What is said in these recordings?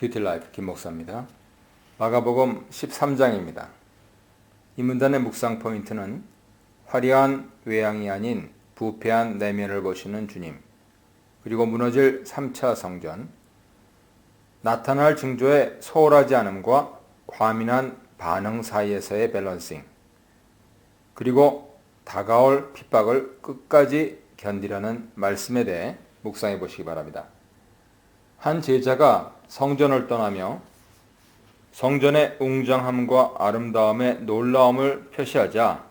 큐티라이프 김목사입니다. 마가복음 13장입니다. 이 문단의 묵상 포인트는 화려한 외양이 아닌 부패한 내면을 보시는 주님, 그리고 무너질 3차 성전, 나타날 징조에 소홀하지 않음과 과민한 반응 사이에서의 밸런싱, 그리고 다가올 핍박을 끝까지 견디라는 말씀에 대해 묵상해 보시기 바랍니다. 한 제자가 성전을 떠나며 성전의 웅장함과 아름다움에 놀라움을 표시하자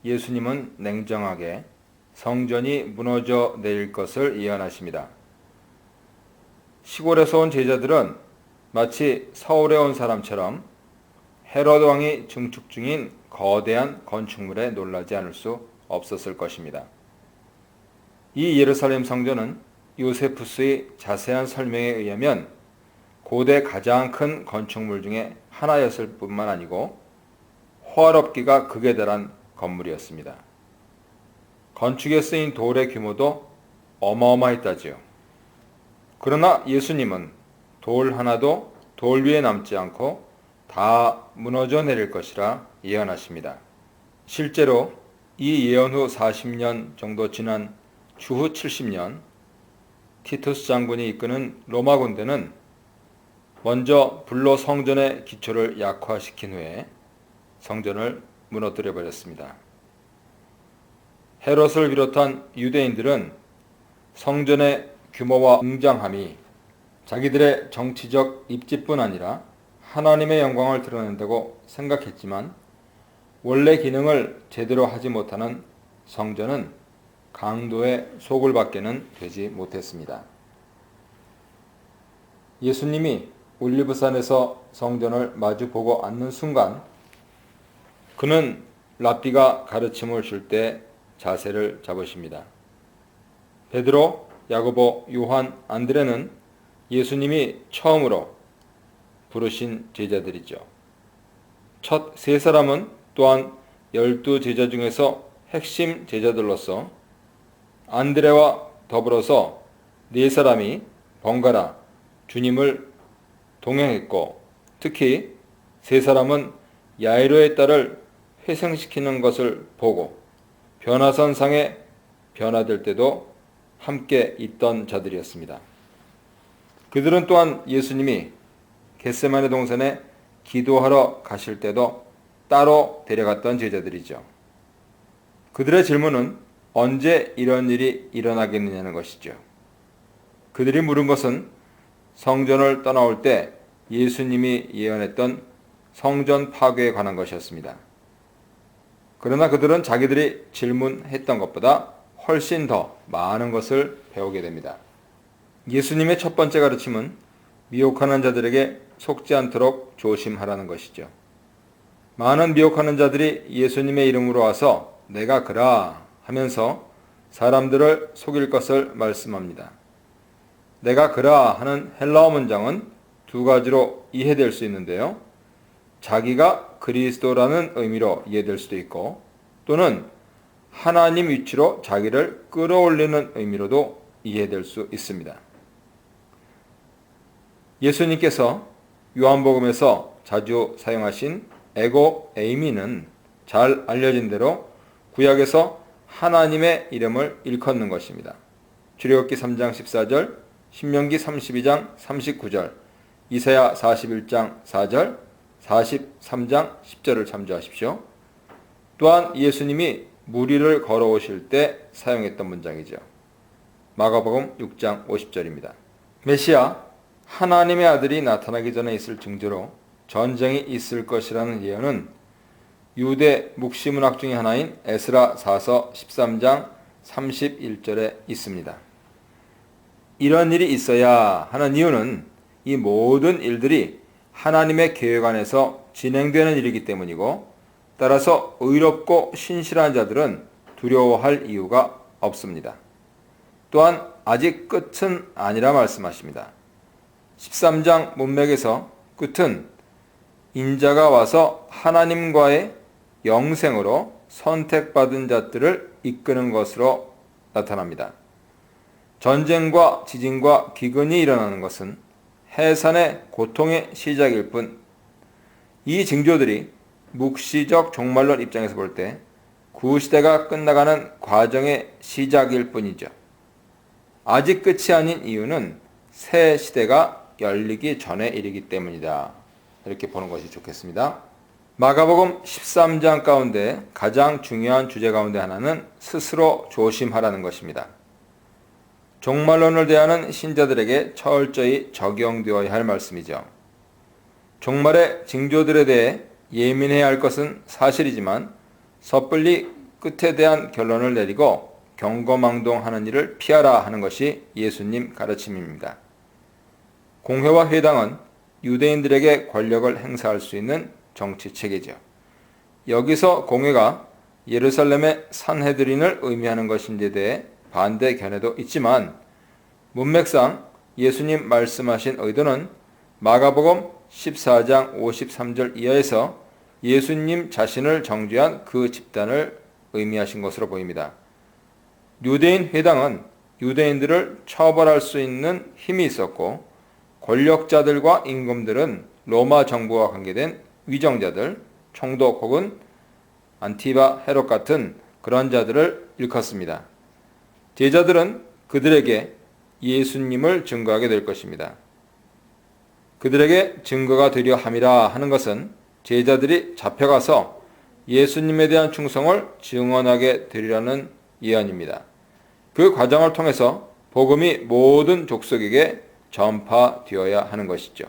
예수님은 냉정하게 성전이 무너져 내릴 것을 예언하십니다. 시골에서 온 제자들은 마치 서울에 온 사람처럼 헤롯 왕이 증축 중인 거대한 건축물에 놀라지 않을 수 없었을 것입니다. 이 예루살렘 성전은 요세푸스의 자세한 설명에 의하면 고대 가장 큰 건축물 중에 하나였을 뿐만 아니고 호화롭기가 극에 달한 건물이었습니다. 건축에 쓰인 돌의 규모도 어마어마했다지요. 그러나 예수님은 돌 하나도 돌 위에 남지 않고 다 무너져 내릴 것이라 예언하십니다. 실제로 이 예언 후 40년 정도 지난 주후 70년 티투스 장군이 이끄는 로마 군대는 먼저 불로 성전의 기초를 약화시킨 후에 성전을 무너뜨려 버렸습니다. 헤롯을 비롯한 유대인들은 성전의 규모와 웅장함이 자기들의 정치적 입지뿐 아니라 하나님의 영광을 드러낸다고 생각했지만 원래 기능을 제대로 하지 못하는 성전은 강도의 속을 밖에는 되지 못했습니다. 예수님이 올리브산에서 성전을 마주보고 앉는 순간 그는 랍비가 가르침을 줄 때 자세를 잡으십니다. 베드로, 야고보, 요한, 안드레는 예수님이 처음으로 부르신 제자들이죠. 첫 세 사람은 또한 12제자 중에서 핵심 제자들로서 안드레와 더불어서 네 사람이 번갈아 주님을 동행했고, 특히 세 사람은 야이로의 딸을 회생시키는 것을 보고 변화선상에 변화될 때도 함께 있던 자들이었습니다. 그들은 또한 예수님이 겟세마네 동산에 기도하러 가실 때도 따로 데려갔던 제자들이죠. 그들의 질문은 언제 이런 일이 일어나겠느냐는 것이죠. 그들이 물은 것은 성전을 떠나올 때 예수님이 예언했던 성전 파괴에 관한 것이었습니다. 그러나 그들은 자기들이 질문했던 것보다 훨씬 더 많은 것을 배우게 됩니다. 예수님의 첫 번째 가르침은 미혹하는 자들에게 속지 않도록 조심하라는 것이죠. 많은 미혹하는 자들이 예수님의 이름으로 와서 내가 그라 하면서 사람들을 속일 것을 말씀합니다. 내가 그라 하는 헬라어 문장은 두 가지로 이해될 수 있는데요. 자기가 그리스도라는 의미로 이해될 수도 있고 또는 하나님 위치로 자기를 끌어올리는 의미로도 이해될 수 있습니다. 예수님께서 요한복음에서 자주 사용하신 에고 에이미는 잘 알려진 대로 구약에서 하나님의 이름을 일컫는 것입니다. 출애굽기 3장 14절, 신명기 32장 39절, 이사야 41장 4절, 43장 10절을 참조하십시오. 또한 예수님이 무리를 걸어오실 때 사용했던 문장이죠. 마가복음 6장 50절입니다. 메시아, 하나님의 아들이 나타나기 전에 있을 징조로 전쟁이 있을 것이라는 예언은 유대 묵시문학 중의 하나인 에스라 4서 13장 31절에 있습니다. 이런 일이 있어야 하는 이유는 이 모든 일들이 하나님의 계획 안에서 진행되는 일이기 때문이고 따라서 의롭고 신실한 자들은 두려워할 이유가 없습니다. 또한 아직 끝은 아니라 말씀하십니다. 13장 문맥에서 끝은 인자가 와서 하나님과의 영생으로 선택받은 자들을 이끄는 것으로 나타납니다. 전쟁과 지진과 기근이 일어나는 것은 해산의 고통의 시작일 뿐, 이 징조들이 묵시적 종말론 입장에서 볼 때 구시대가 끝나가는 과정의 시작일 뿐이죠. 아직 끝이 아닌 이유는 새 시대가 열리기 전의 일이기 때문이다. 이렇게 보는 것이 좋겠습니다. 마가복음 13장 가운데 가장 중요한 주제 가운데 하나는 스스로 조심하라는 것입니다. 종말론을 대하는 신자들에게 철저히 적용되어야 할 말씀이죠. 종말의 징조들에 대해 예민해야 할 것은 사실이지만 섣불리 끝에 대한 결론을 내리고 경거망동하는 일을 피하라 하는 것이 예수님 가르침입니다. 공회와 회당은 유대인들에게 권력을 행사할 수 있는 정치체계죠. 여기서 공회가 예루살렘의 산헤드린을 의미하는 것인지에 대해 반대 견해도 있지만 문맥상 예수님 말씀하신 의도는 마가복음 14장 53절 이하에서 예수님 자신을 정죄한 그 집단을 의미하신 것으로 보입니다. 유대인 회당은 유대인들을 처벌할 수 있는 힘이 있었고 권력자들과 임금들은 로마 정부와 관계된 위정자들, 총독 혹은 안티바 헤롯 같은 그런 자들을 일컫습니다. 제자들은 그들에게 예수님을 증거하게 될 것입니다. 그들에게 증거가 되려 함이라 하는 것은 제자들이 잡혀가서 예수님에 대한 충성을 증언하게 되리라는 예언입니다. 그 과정을 통해서 복음이 모든 족속에게 전파되어야 하는 것이죠.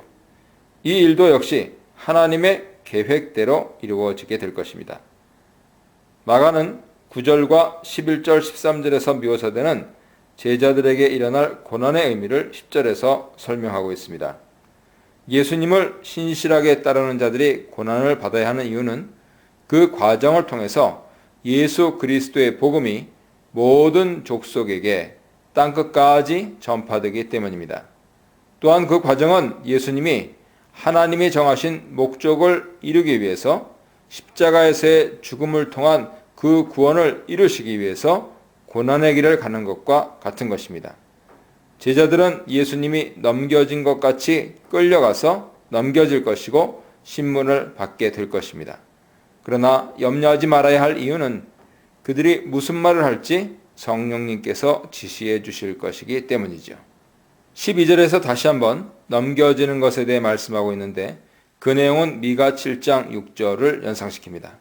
이 일도 역시 하나님의 계획대로 이루어지게 될 것입니다. 마가는 9절과 11절 13절에서 묘사되는 제자들에게 일어날 고난의 의미를 10절에서 설명하고 있습니다. 예수님을 신실하게 따르는 자들이 고난을 받아야 하는 이유는 그 과정을 통해서 예수 그리스도의 복음이 모든 족속에게 땅끝까지 전파되기 때문입니다. 또한 그 과정은 예수님이 하나님이 정하신 목적을 이루기 위해서 십자가에서의 죽음을 통한 그 구원을 이루시기 위해서 고난의 길을 가는 것과 같은 것입니다. 제자들은 예수님이 넘겨진 것 같이 끌려가서 넘겨질 것이고 신문을 받게 될 것입니다. 그러나 염려하지 말아야 할 이유는 그들이 무슨 말을 할지 성령님께서 지시해 주실 것이기 때문이죠. 12절에서 다시 한번 넘겨지는 것에 대해 말씀하고 있는데 그 내용은 미가 7장 6절을 연상시킵니다.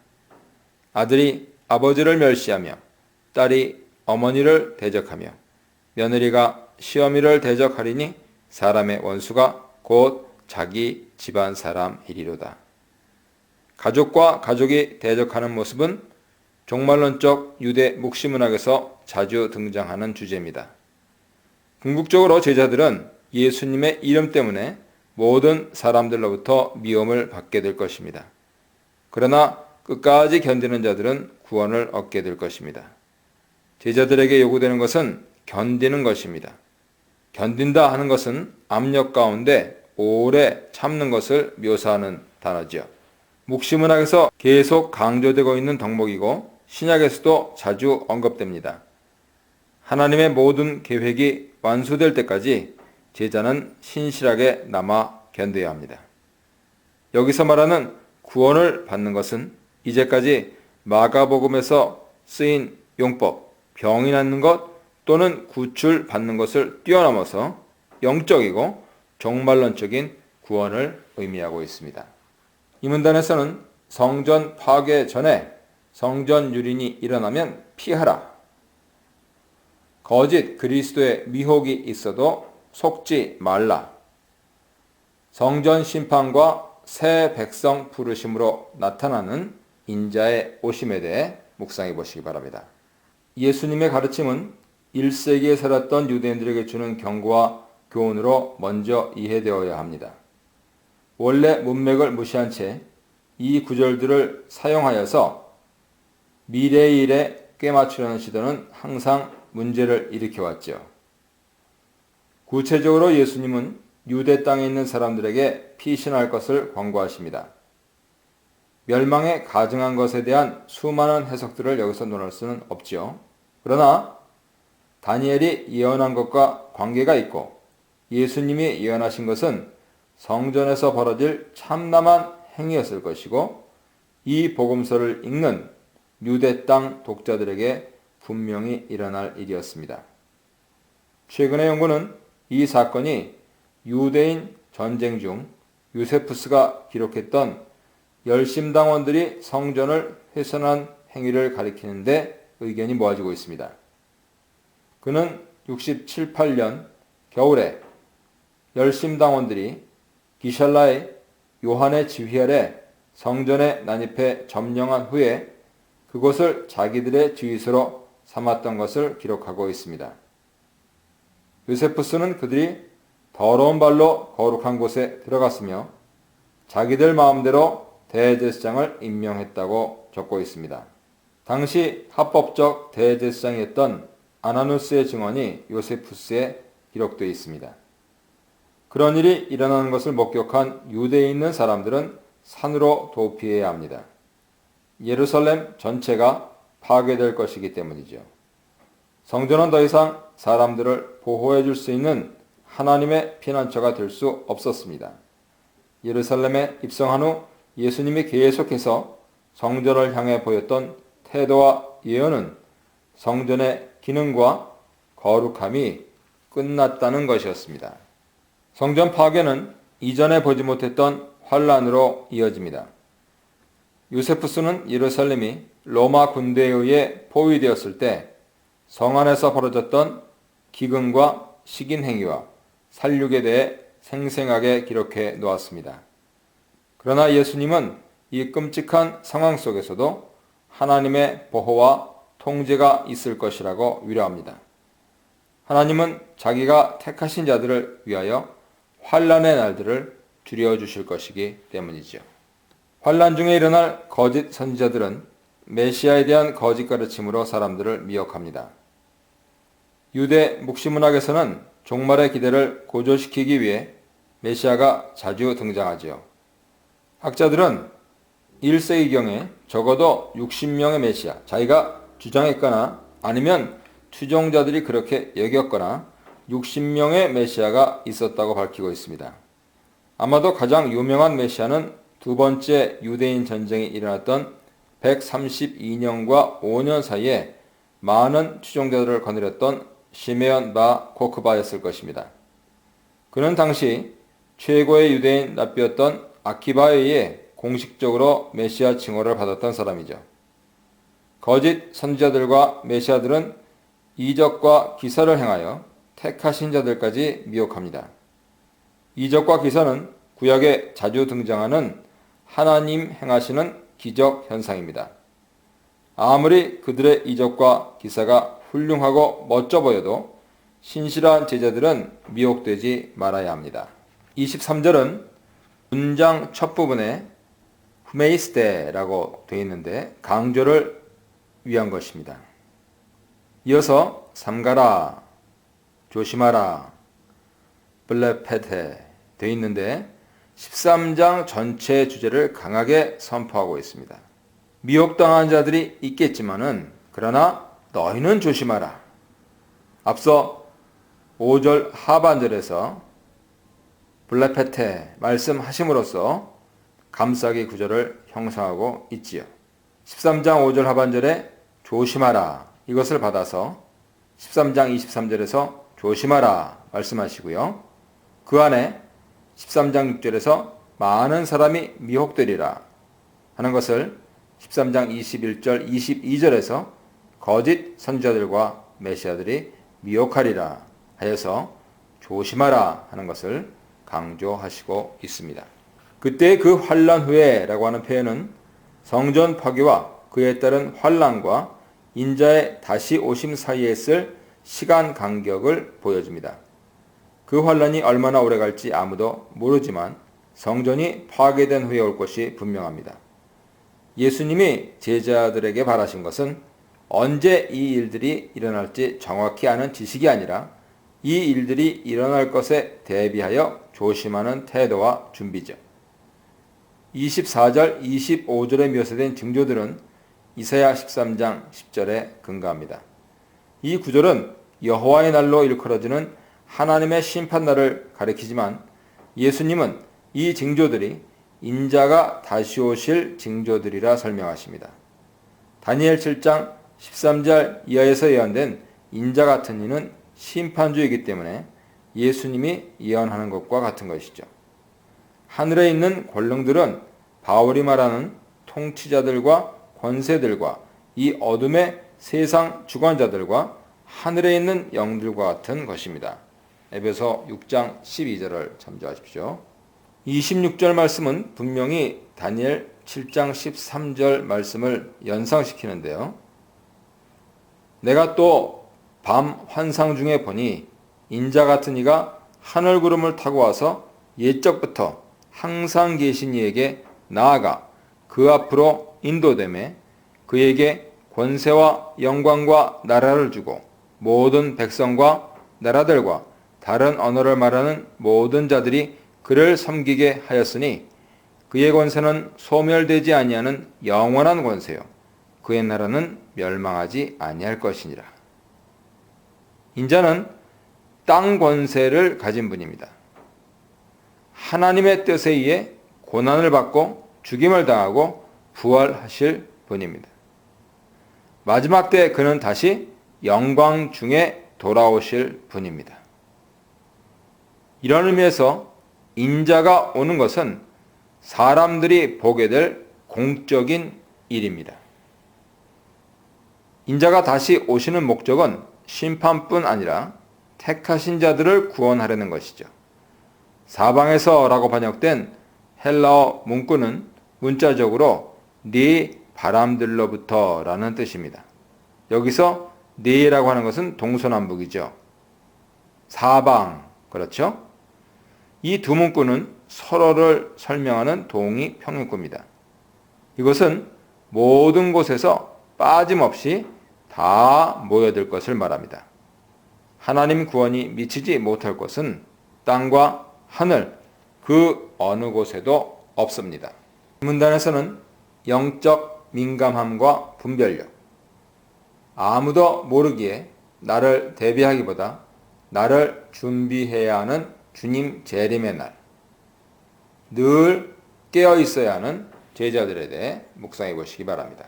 아들이 아버지를 멸시하며 딸이 어머니를 대적하며 며느리가 시어미를 대적하리니 사람의 원수가 곧 자기 집안 사람이리로다. 가족과 가족이 대적하는 모습은 종말론적 유대 묵시문학에서 자주 등장하는 주제입니다. 궁극적으로 제자들은 예수님의 이름 때문에 모든 사람들로부터 미움을 받게 될 것입니다. 그러나 끝까지 견디는 자들은 구원을 얻게 될 것입니다. 제자들에게 요구되는 것은 견디는 것입니다. 견딘다 하는 것은 압력 가운데 오래 참는 것을 묘사하는 단어죠. 묵시문학에서 계속 강조되고 있는 덕목이고 신약에서도 자주 언급됩니다. 하나님의 모든 계획이 완수될 때까지 제자는 신실하게 남아 견뎌야 합니다. 여기서 말하는 구원을 받는 것은 이제까지 마가복음에서 쓰인 용법, 병이 낫는 것 또는 구출받는 것을 뛰어넘어서 영적이고 종말론적인 구원을 의미하고 있습니다. 이 문단에서는 성전 파괴 전에 성전 유린이 일어나면 피하라. 거짓 그리스도의 미혹이 있어도 속지 말라. 성전 심판과 새 백성 부르심으로 나타나는 인자의 오심에 대해 묵상해 보시기 바랍니다. 예수님의 가르침은 1세기에 살았던 유대인들에게 주는 경고와 교훈으로 먼저 이해되어야 합니다. 원래 문맥을 무시한 채 이 구절들을 사용하여서 미래의 일에 꿰맞추려는 시도는 항상 문제를 일으켜왔죠. 구체적으로 예수님은 유대 땅에 있는 사람들에게 피신할 것을 권고하십니다. 멸망에 가증한 것에 대한 수많은 해석들을 여기서 논할 수는 없지요. 그러나 다니엘이 예언한 것과 관계가 있고 예수님이 예언하신 것은 성전에서 벌어질 참담한 행위였을 것이고 이 복음서를 읽는 유대 땅 독자들에게 분명히 일어날 일이었습니다. 최근의 연구는 이 사건이 유대인 전쟁 중 요세푸스가 기록했던 열심당원들이 성전을 훼손한 행위를 가리키는데 의견이 모아지고 있습니다. 그는 67, 8년 겨울에 열심당원들이 기샬라의 요한의 지휘 아래 성전에 난입해 점령한 후에 그곳을 자기들의 지휘소로 삼았던 것을 기록하고 있습니다. 요세푸스는 그들이 더러운 발로 거룩한 곳에 들어갔으며 자기들 마음대로 대제사장을 임명했다고 적고 있습니다. 당시 합법적 대제사장이었던 아나누스의 증언이 요세푸스에 기록되어 있습니다. 그런 일이 일어나는 것을 목격한 유대에 있는 사람들은 산으로 도피해야 합니다. 예루살렘 전체가 파괴될 것이기 때문이죠. 성전은 더 이상 사람들을 보호해 줄 수 있는 하나님의 피난처가 될 수 없었습니다. 예루살렘에 입성한 후 예수님이 계속해서 성전을 향해 보였던 태도와 예언은 성전의 기능과 거룩함이 끝났다는 것이었습니다. 성전 파괴는 이전에 보지 못했던 환란으로 이어집니다. 요세푸스는 예루살렘이 로마 군대에 의해 포위되었을 때 성 안에서 벌어졌던 기근과 식인 행위와 살육에 대해 생생하게 기록해 놓았습니다. 그러나 예수님은 이 끔찍한 상황 속에서도 하나님의 보호와 통제가 있을 것이라고 위로합니다. 하나님은 자기가 택하신 자들을 위하여 환란의 날들을 줄여주실 것이기 때문이죠. 환란 중에 일어날 거짓 선지자들은 메시아에 대한 거짓 가르침으로 사람들을 미혹합니다. 유대 묵시문학에서는 종말의 기대를 고조시키기 위해 메시아가 자주 등장하지요. 학자들은 1세기경에 적어도 60명의 메시아, 자기가 주장했거나 아니면 추종자들이 그렇게 여겼거나 60명의 메시아가 있었다고 밝히고 있습니다. 아마도 가장 유명한 메시아는 두 번째 유대인 전쟁이 일어났던 132년과 5년 사이에 많은 추종자들을 거느렸던 시메온 바 코크바였을 것입니다. 그는 당시 최고의 유대인 랍비였던 아키바에 의해 공식적으로 메시아 칭호를 받았던 사람이죠. 거짓 선지자들과 메시아들은 이적과 기사를 행하여 택하신 자들까지 미혹합니다. 이적과 기사는 구약에 자주 등장하는 하나님 행하시는 기적 현상입니다. 아무리 그들의 이적과 기사가 훌륭하고 멋져 보여도 신실한 제자들은 미혹되지 말아야 합니다. 23절은 문장 첫 부분에 후메이스테라고 되어 있는데 강조를 위한 것입니다. 이어서 삼가라, 조심하라, 블레페테 되어 있는데 13장 전체 주제를 강하게 선포하고 있습니다. 미혹당한 자들이 있겠지만은 그러나 너희는 조심하라. 앞서 5절 하반절에서 블레페테 말씀하심으로써 감싸기 구절을 형성하고 있지요. 13장 5절 하반절에 조심하라 이것을 받아서 13장 23절에서 조심하라 말씀하시고요. 그 안에 13장 6절에서 많은 사람이 미혹되리라 하는 것을 13장 21절 22절에서 거짓 선지자들과 메시아들이 미혹하리라 하여서 조심하라 하는 것을 강조하시고 있습니다. 그때 그 환란 후에라고 하는 표현은 성전 파괴와 그에 따른 환란과 인자의 다시 오심 사이에 있을 시간 간격을 보여줍니다. 그 환란이 얼마나 오래 갈지 아무도 모르지만 성전이 파괴된 후에 올 것이 분명합니다. 예수님이 제자들에게 바라신 것은 언제 이 일들이 일어날지 정확히 아는 지식이 아니라 이 일들이 일어날 것에 대비하여 조심하는 태도와 준비죠. 24절, 25절에 묘사된 징조들은 이사야 13장 10절에 근거합니다. 이 구절은 여호와의 날로 일컬어지는 하나님의 심판날을 가리키지만 예수님은 이 징조들이 인자가 다시 오실 징조들이라 설명하십니다. 다니엘 7장 13절 이하에서 예언된 인자 같은 이는 심판주이기 때문에 예수님이 예언하는 것과 같은 것이죠. 하늘에 있는 권능들은 바울이 말하는 통치자들과 권세들과 이 어둠의 세상 주관자들과 하늘에 있는 영들과 같은 것입니다. 에베소 6장 12절을 참조하십시오. 26절 말씀은 분명히 다니엘 7장 13절 말씀을 연상시키는데요. 내가 또 밤 환상 중에 보니 인자 같은 이가 하늘 구름을 타고 와서 옛적부터 항상 계신 이에게 나아가 그 앞으로 인도되매 그에게 권세와 영광과 나라를 주고 모든 백성과 나라들과 다른 언어를 말하는 모든 자들이 그를 섬기게 하였으니 그의 권세는 소멸되지 아니하는 영원한 권세요 그의 나라는 멸망하지 아니할 것이니라. 인자는 땅 권세를 가진 분입니다. 하나님의 뜻에 의해 고난을 받고 죽임을 당하고 부활하실 분입니다. 마지막 때 그는 다시 영광 중에 돌아오실 분입니다. 이런 의미에서 인자가 오는 것은 사람들이 보게 될 공적인 일입니다. 인자가 다시 오시는 목적은 심판뿐 아니라 택하신 자들을 구원하려는 것이죠. 사방에서라고 번역된 헬라어 문구는 문자적으로 네 바람들로부터 라는 뜻입니다. 여기서 네라고 하는 것은 동서남북이죠. 사방, 그렇죠? 이 두 문구는 서로를 설명하는 동의 평행구입니다. 이것은 모든 곳에서 빠짐없이 다 모여들 것을 말합니다. 하나님 구원이 미치지 못할 곳은 땅과 하늘 그 어느 곳에도 없습니다. 문단에서는 영적 민감함과 분별력, 아무도 모르기에 나를 대비하기보다 나를 준비해야 하는 주님 재림의 날, 늘 깨어 있어야 하는 제자들에 대해 묵상해 보시기 바랍니다.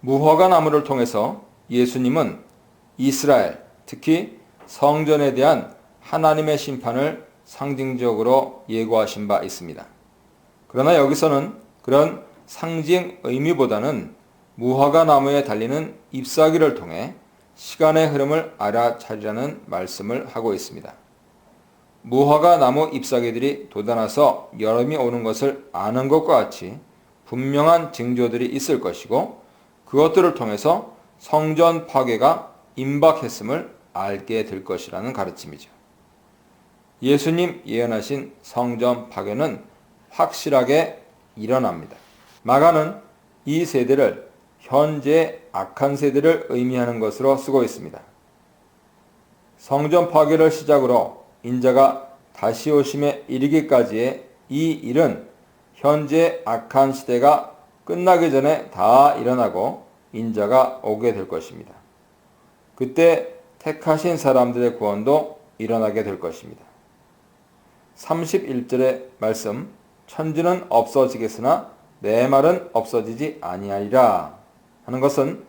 무화과 나무를 통해서 예수님은 이스라엘, 특히 성전에 대한 하나님의 심판을 상징적으로 예고하신 바 있습니다. 그러나 여기서는 그런 상징 의미보다는 무화과 나무에 달리는 잎사귀를 통해 시간의 흐름을 알아차리라는 말씀을 하고 있습니다. 무화과 나무 잎사귀들이 돋아나서 여름이 오는 것을 아는 것과 같이 분명한 징조들이 있을 것이고 그것들을 통해서 성전 파괴가 임박했음을 알게 될 것이라는 가르침이죠. 예수님 예언하신 성전 파괴는 확실하게 일어납니다. 마가는 이 세대를 현재 악한 세대를 의미하는 것으로 쓰고 있습니다. 성전 파괴를 시작으로 인자가 다시 오심에 이르기까지의 이 일은 현재 악한 시대가 끝나기 전에 다 일어나고 인자가 오게 될 것입니다. 그때 택하신 사람들의 구원도 일어나게 될 것입니다. 31절의 말씀, 천지는 없어지겠으나 내 말은 없어지지 아니하리라 하는 것은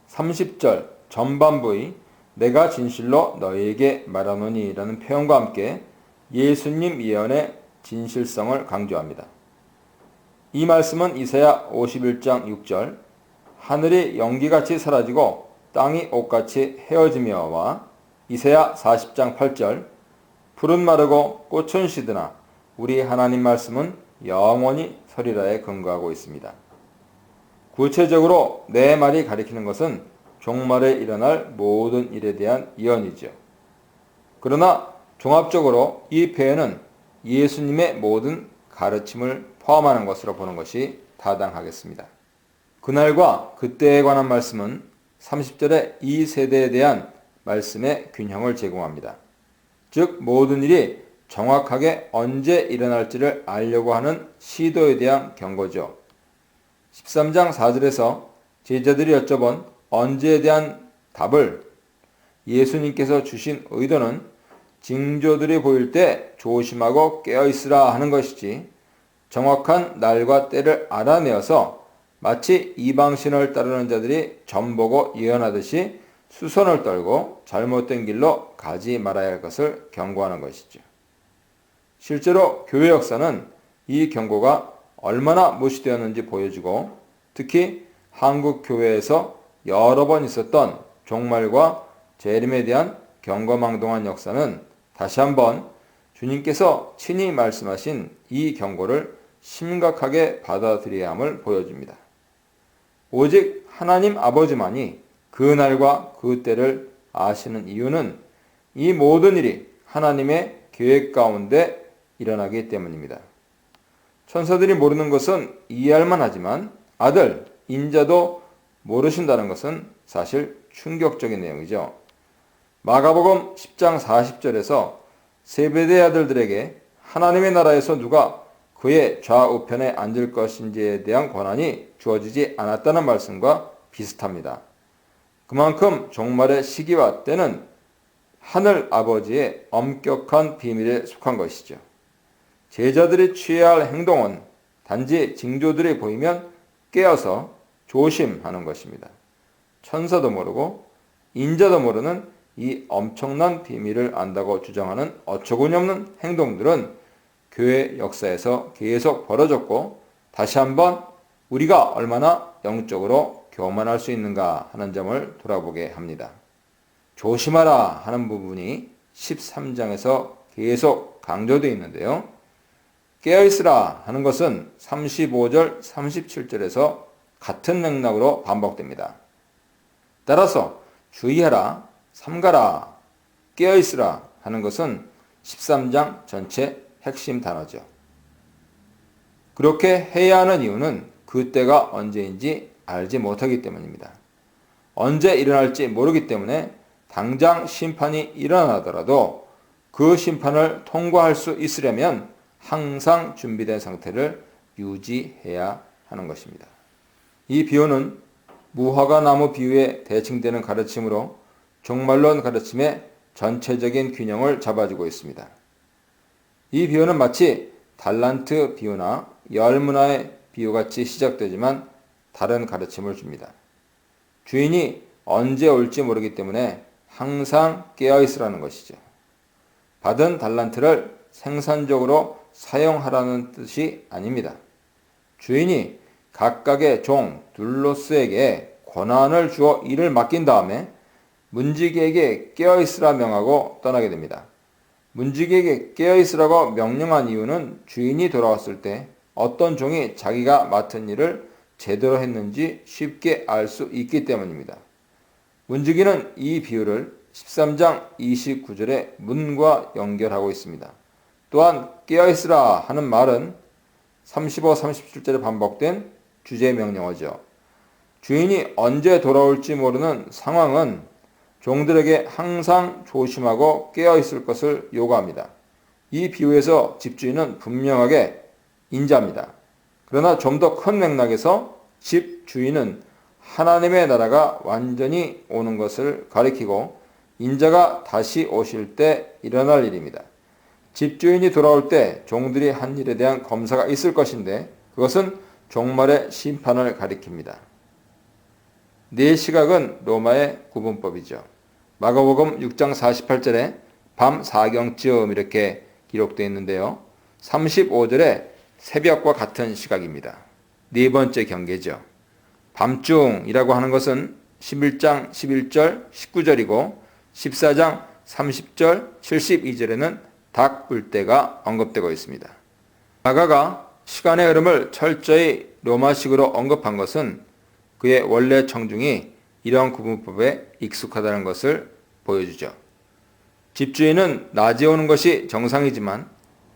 30절 전반부의 내가 진실로 너희에게 말하노니 라는 표현과 함께 예수님 예언의 진실성을 강조합니다. 이 말씀은 이사야 51장 6절 하늘이 연기같이 사라지고 땅이 옷같이 헤어지며와 이사야 40장 8절 풀은 마르고 꽃은 시드나 우리 하나님 말씀은 영원히 서리라에 근거하고 있습니다. 구체적으로 내 말이 가리키는 것은 종말에 일어날 모든 일에 대한 예언이죠. 그러나 종합적으로 이 표현은 예수님의 모든 가르침을 포함하는 것으로 보는 것이 타당하겠습니다. 그날과 그때에 관한 말씀은 30절에 이 세대에 대한 말씀의 균형을 제공합니다. 즉 모든 일이 정확하게 언제 일어날지를 알려고 하는 시도에 대한 경고죠. 13장 4절에서 제자들이 여쭤본 언제에 대한 답을 예수님께서 주신 의도는 징조들이 보일 때 조심하고 깨어있으라 하는 것이지 정확한 날과 때를 알아내어서 마치 이방신을 따르는 자들이 점보고 예언하듯이 수선을 떨고 잘못된 길로 가지 말아야 할 것을 경고하는 것이죠. 실제로 교회 역사는 이 경고가 얼마나 무시되었는지 보여주고 특히 한국 교회에서 여러 번 있었던 종말과 재림에 대한 경거망동한 역사는 다시 한번 주님께서 친히 말씀하신 이 경고를 심각하게 받아들여야 함을 보여줍니다. 오직 하나님 아버지만이 그 날과 그 때를 아시는 이유는 이 모든 일이 하나님의 계획 가운데 일어나기 때문입니다. 천사들이 모르는 것은 이해할 만하지만 아들, 인자도 모르신다는 것은 사실 충격적인 내용이죠. 마가복음 10장 40절에서 세베대의 아들들에게 하나님의 나라에서 누가 그의 좌우편에 앉을 것인지에 대한 권한이 주어지지 않았다는 말씀과 비슷합니다. 그만큼 종말의 시기와 때는 하늘 아버지의 엄격한 비밀에 속한 것이죠. 제자들이 취해야 할 행동은 단지 징조들이 보이면 깨어서 조심하는 것입니다. 천사도 모르고 인자도 모르는 이 엄청난 비밀을 안다고 주장하는 어처구니없는 행동들은 교회 역사에서 계속 벌어졌고 다시 한번 우리가 얼마나 영적으로 교만할 수 있는가 하는 점을 돌아보게 합니다. 조심하라 하는 부분이 13장에서 계속 강조되어 있는데요. 깨어있으라 하는 것은 35절, 37절에서 같은 맥락으로 반복됩니다. 따라서 주의하라, 삼가라, 깨어있으라 하는 것은 13장 전체 핵심 단어죠. 그렇게 해야 하는 이유는 그 때가 언제인지 알지 못하기 때문입니다. 언제 일어날지 모르기 때문에 당장 심판이 일어나더라도 그 심판을 통과할 수 있으려면 항상 준비된 상태를 유지해야 하는 것입니다. 이 비유는 무화과 나무 비유에 대칭되는 가르침으로 종말론 가르침의 전체적인 균형을 잡아주고 있습니다. 이 비유는 마치 달란트 비유나 열문화의 비유같이 시작되지만 다른 가르침을 줍니다. 주인이 언제 올지 모르기 때문에 항상 깨어있으라는 것이죠. 받은 달란트를 생산적으로 사용하라는 뜻이 아닙니다. 주인이 각각의 종 둘로스에게 권한을 주어 일을 맡긴 다음에 문지기에게 깨어있으라 명하고 떠나게 됩니다. 문지기에게 깨어있으라고 명령한 이유는 주인이 돌아왔을 때 어떤 종이 자기가 맡은 일을 제대로 했는지 쉽게 알 수 있기 때문입니다. 문지기는 이 비유를 13장 29절의 문과 연결하고 있습니다. 또한 깨어있으라 하는 말은 35, 37절에 반복된 주제 명령어죠. 주인이 언제 돌아올지 모르는 상황은 종들에게 항상 조심하고 깨어있을 것을 요구합니다. 이 비유에서 집주인은 분명하게 인자입니다. 그러나 좀 더 큰 맥락에서 집주인은 하나님의 나라가 완전히 오는 것을 가리키고 인자가 다시 오실 때 일어날 일입니다. 집주인이 돌아올 때 종들이 한 일에 대한 검사가 있을 것인데 그것은 종말의 심판을 가리킵니다. 네 시각은 로마의 구분법이죠. 마가복음 6장 48절에 밤 4경쯤 이렇게 기록되어 있는데요. 35절에 새벽과 같은 시각입니다. 네 번째 경계죠. 밤중이라고 하는 것은 11장 11절 19절이고 14장 30절 72절에는 닭 울 때가 언급되고 있습니다. 마가가 시간의 흐름을 철저히 로마식으로 언급한 것은 그의 원래 청중이 이러한 구분법에 익숙하다는 것을 보여주죠. 집주인은 낮에 오는 것이 정상이지만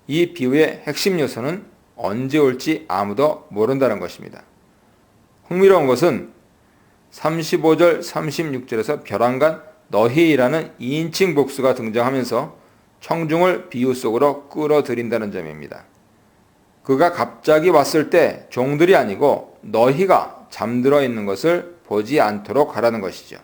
이 비유의 핵심 요소는 언제 올지 아무도 모른다는 것입니다. 흥미로운 것은 35절 36절에서 벼랑간 너희라는 2인칭 복수가 등장하면서 청중을 비유 속으로 끌어들인다는 점입니다. 그가 갑자기 왔을 때 종들이 아니고 너희가 잠들어 있는 것을 보지 않도록 하라는 것이죠.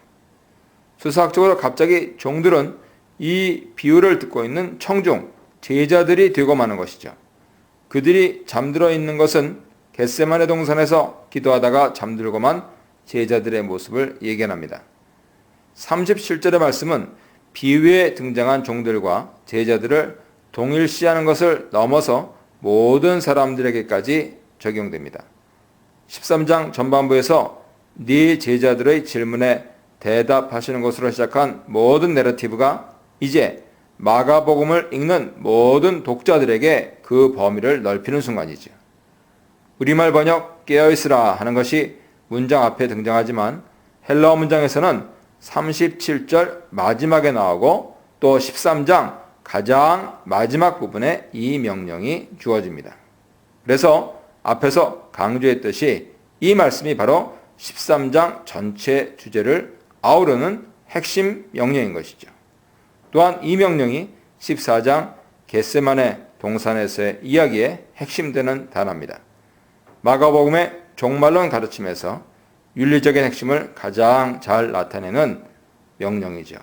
수사학적으로 갑자기 종들은 이 비유를 듣고 있는 청중, 제자들이 되고 마는 것이죠. 그들이 잠들어 있는 것은 겟세마네 동산에서 기도하다가 잠들고만 제자들의 모습을 예견합니다. 37절의 말씀은 비유에 등장한 종들과 제자들을 동일시하는 것을 넘어서 모든 사람들에게까지 적용됩니다. 13장 전반부에서 네 제자들의 질문에 대답하시는 것으로 시작한 모든 내러티브가 이제 마가복음을 읽는 모든 독자들에게 그 범위를 넓히는 순간이죠. 우리말 번역 깨어있으라 하는 것이 문장 앞에 등장하지만 헬라어 문장에서는 37절 마지막에 나오고 또 13장 가장 마지막 부분에 이 명령이 주어집니다. 그래서 앞에서 강조했듯이 이 말씀이 바로 13장 전체 주제를 아우르는 핵심 명령인 것이죠. 또한 이 명령이 14장 겟세마네 동산에서의 이야기의 핵심되는 단어입니다. 마가복음의 종말론 가르침에서 윤리적인 핵심을 가장 잘 나타내는 명령이죠.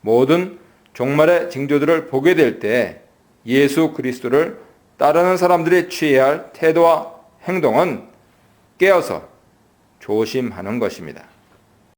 모든 종말의 징조들을 보게 될 때 예수 그리스도를 따르는 사람들이 취해야 할 태도와 행동은 깨어서 조심하는 것입니다.